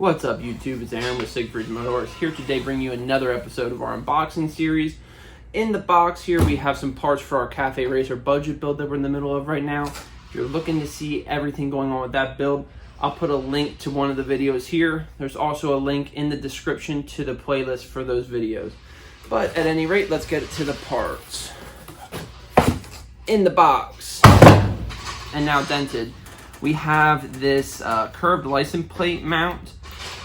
What's up YouTube, it's Aaron with Siegfried's Motors here today bringing you another episode of our unboxing series. In the box here we have some parts for our Cafe Racer budget build that we're in the middle of right now. If you're looking to see everything going on with that build, I'll put a link to one of the videos here. There's also a link in the description to the playlist for those videos. But at any rate, let's get to the parts. In the box, and now dented, we have this curved license plate mount.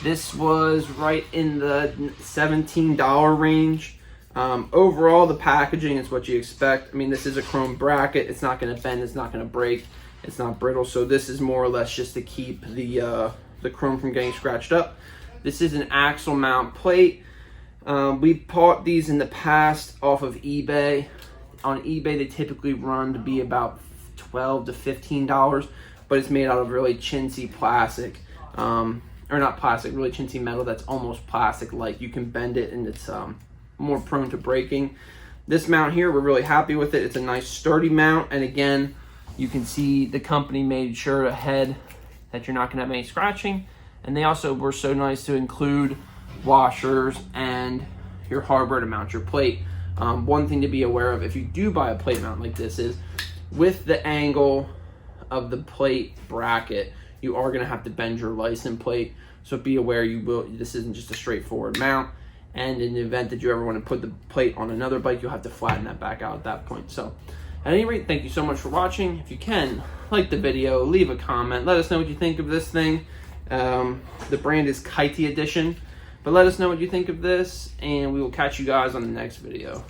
This was right in the $17 range. Overall, the packaging is what you expect. I mean, this is a chrome bracket. It's not going to bend. It's not going to break. It's not brittle. So this is more or less just to keep the chrome from getting scratched up. This is an axle mount plate. We bought these in the past off of eBay. On eBay, they typically run to be about $12 to $15, but it's made out of really chintzy plastic. Or not plastic, really chintzy metal that's almost plastic-like. You can bend it and it's more prone to breaking. This mount here, we're really happy with it. It's a nice sturdy mount, and again, you can see the company made sure ahead that you're not gonna have any scratching, and they also were so nice to include washers and your hardware to mount your plate. One thing to be aware of if you do buy a plate mount like this is, with the angle of the plate bracket, you are going to have to bend your license plate, so be aware this isn't just a straightforward mount, and in the event that you ever want to put the plate on another bike, you'll have to flatten that back out at that point. So at any rate, thank you so much for watching. If you can, like the video, leave a comment, let us know what you think of this thing. The brand is Part-Keiti edition, but let us know what you think of this, and we will catch you guys on the next video.